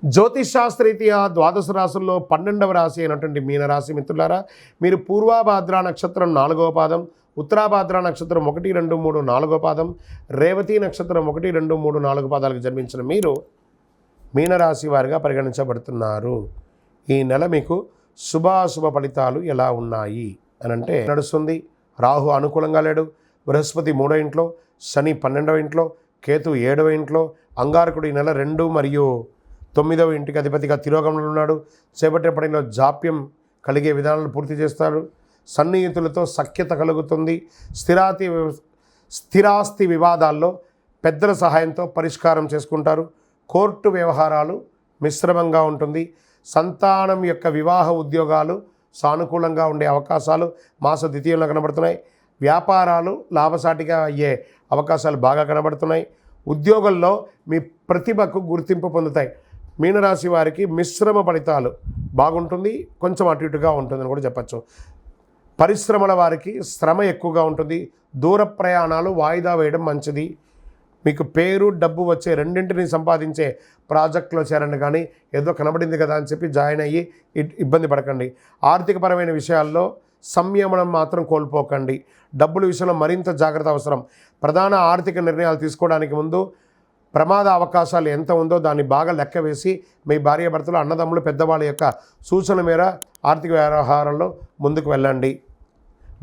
జ్యోతిషాస్త్రరీత్యా ద్వాదశ రాశుల్లో 12వ రాశి అయినటువంటి మీనరాశి మిత్రులారా, మీరు పూర్వాభాద్ర నక్షత్రం 4వ పాదం, ఉత్తరాభాద్ర నక్షత్రం 1, 2, 3, 4వ పాదం, రేవతి నక్షత్రం 1, 2, 3, 4 పాదాలకు జన్మించిన మీరు మీనరాశి వారిగా పరిగణించబడుతున్నారు. ఈ నెల మీకు శుభాశుభ ఫలితాలు ఎలా ఉన్నాయి అని అంటే నడుస్తుంది. రాహు అనుకూలంగా లేడు, బృహస్పతి 3వ ఇంట్లో, శని 12వ ఇంట్లో, కేతు 7వ ఇంట్లో, అంగారకుడు ఈ నెల 2 మరియు 9వ ఇంటికి అధిపతిగా తిరోగమనంలో ఉన్నాడు. చేపట్టే పనిలో జాప్యం కలిగే విధానాలు పూర్తి చేస్తారు. సన్నిహితులతో సఖ్యత కలుగుతుంది. స్థిరాస్తి వివాదాల్లో పెద్దల సహాయంతో పరిష్కారం చేసుకుంటారు. కోర్టు వ్యవహారాలు మిశ్రమంగా ఉంటుంది. సంతానం యొక్క వివాహ ఉద్యోగాలు సానుకూలంగా ఉండే అవకాశాలు మాస ద్వితీయంలో కనబడుతున్నాయి. వ్యాపారాలు లాభసాటిగా అయ్యే అవకాశాలు బాగా కనబడుతున్నాయి. ఉద్యోగంలో మీ ప్రతిభకు గుర్తింపు పొందుతాయి. మీనరాశి వారికి మిశ్రమ ఫలితాలు బాగుంటుంది, కొంచెం అటు ఇటుగా ఉంటుందని కూడా చెప్పచ్చు. పరిశ్రమల వారికి శ్రమ ఎక్కువగా ఉంటుంది. దూర ప్రయాణాలు వాయిదా వేయడం మంచిది. మీకు పేరు డబ్బు వచ్చే రెండింటిని సంపాదించే ప్రాజెక్టులో చేరండి, కానీ ఏదో కనబడింది కదా అని చెప్పి జాయిన్ అయ్యి ఇబ్బంది పడకండి. ఆర్థికపరమైన విషయాల్లో సంయమనం మాత్రం కోల్పోకండి. డబ్బుల విషయంలో మరింత జాగ్రత్త అవసరం. ప్రధాన ఆర్థిక నిర్ణయాలు తీసుకోవడానికి ముందు ప్రమాద అవకాశాలు ఎంత ఉందో దాన్ని బాగా లెక్క వేసి మీ భార్యాభర్తలు, అన్నదమ్ములు, పెద్దవాళ్ళ యొక్క సూచన మేర ఆర్థిక వ్యవహారంలో ముందుకు వెళ్ళండి.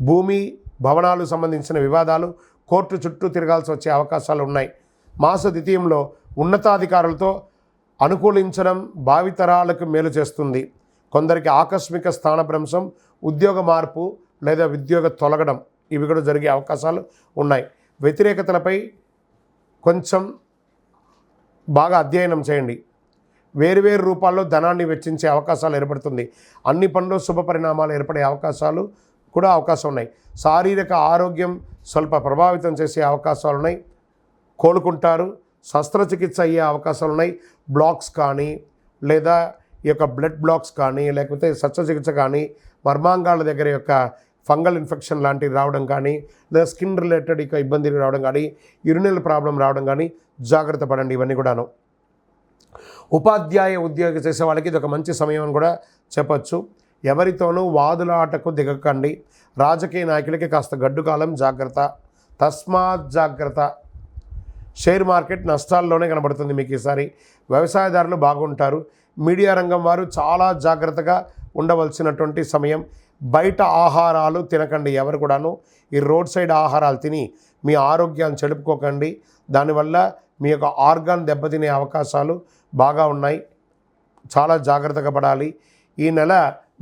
భూమి భవనాలు సంబంధించిన వివాదాలు కోర్టు చుట్టూ తిరగాల్సి వచ్చే అవకాశాలు ఉన్నాయి. మాస ద్వితీయంలో ఉన్నతాధికారులతో అనుకూలించడం భావితరాలకు మేలు చేస్తుంది. కొందరికి ఆకస్మిక స్థానభ్రంశం, ఉద్యోగ మార్పు లేదా ఉద్యోగ తొలగడం ఇవి కూడా జరిగే అవకాశాలు ఉన్నాయి. వ్యతిరేకతలపై కొంచెం బాగా అధ్యయనం చేయండి. వేరువేరు రూపాల్లో ధనాన్ని వెచ్చించే అవకాశాలు ఏర్పడుతుంది. అన్ని పనుల్లో శుభ పరిణామాలు ఏర్పడే అవకాశాలు కూడా అవకాశం ఉన్నాయి. శారీరక ఆరోగ్యం స్వల్ప ప్రభావితం చేసే అవకాశాలు ఉన్నాయి. కోలుకుంటారు. శస్త్రచికిత్స అయ్యే అవకాశాలు ఉన్నాయి. బ్లాక్స్ కానీ లేదా ఈ యొక్క బ్లడ్ బ్లాక్స్ కానీ లేకపోతే శస్త్రచికిత్స కానీ, మర్మాంగాల దగ్గర యొక్క ఫంగల్ ఇన్ఫెక్షన్ లాంటివి రావడం కానీ, లేదా స్కిన్ రిలేటెడ్ ఇక ఇబ్బందులు రావడం కానీ, యూరినల్ ప్రాబ్లం రావడం కానీ జాగ్రత్త పడండి. ఇవన్నీ కూడాను. ఉపాధ్యాయ ఉద్యోగం చేసే వాళ్ళకి ఇది ఒక మంచి సమయం అని కూడా చెప్పచ్చు. ఎవరితోనూ వాదులాటకు దిగకండి. రాజకీయ నాయకులకి కాస్త గడ్డు కాలం, జాగ్రత్త, తస్మాత్ జాగ్రత్త. షేర్ మార్కెట్ నష్టాల్లోనే కనబడుతుంది మీకు ఈసారి. వ్యవసాయదారులు బాగుంటారు. మీడియా రంగం వారు చాలా జాగ్రత్తగా ఉండవలసినటువంటి సమయం. బయట ఆహారాలు తినకండి ఎవరు కూడాను. ఈ రోడ్ సైడ్ ఆహారాలు తిని మీ ఆరోగ్యాన్ని చెడుపుకోకండి. దానివల్ల మీ యొక్క ఆర్గాన్ దెబ్బతినే అవకాశాలు బాగా ఉన్నాయి. చాలా జాగ్రత్తగా పడాలి. ఈ నెల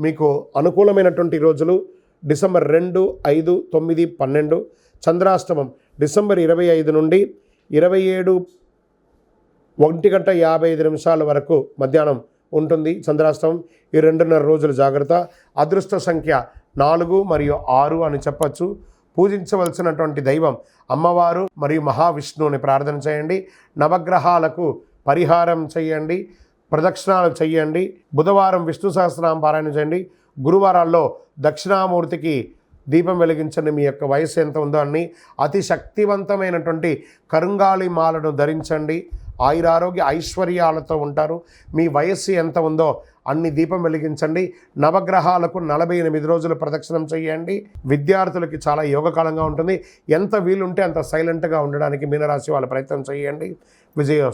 మీకు అనుకూలమైనటువంటి రోజులు డిసెంబర్ 2, 5, 9, 12. చంద్రాష్టమం డిసెంబర్ 25 నుండి 27 1:55 వరకు మధ్యాహ్నం ఉంటుంది చంద్రాష్టమం. ఈ 2.5 రోజులు జాగ్రత్త. అదృష్ట సంఖ్య 4 మరియు 6 అని చెప్పచ్చు. పూజించవలసినటువంటి దైవం అమ్మవారు మరియు మహావిష్ణువుని ప్రార్థన చేయండి. నవగ్రహాలకు పరిహారం చేయండి, ప్రదక్షిణాలు చేయండి. బుధవారం విష్ణు సహస్రనామ పారాయణ చేయండి. గురువారాల్లో దక్షిణామూర్తికి దీపం వెలిగించండి. మీ యొక్క వయసు ఎంత ఉందో అన్ని అతి శక్తివంతమైనటువంటి కరుంగాళి మాలను ధరించండి. ఆయురారోగ్య ఐశ్వర్యాలతో ఉంటారు. మీ వయస్సు ఎంత ఉందో అన్ని దీపం వెలిగించండి. నవగ్రహాలకు 48 రోజులు ప్రదక్షిణం చేయండి. విద్యార్థులకి చాలా యోగకాలంగా ఉంటుంది. ఎంత వీలుంటే అంత సైలెంట్గా ఉండడానికి మీనరాశి వాళ్ళ ప్రయత్నం చేయండి. విజయ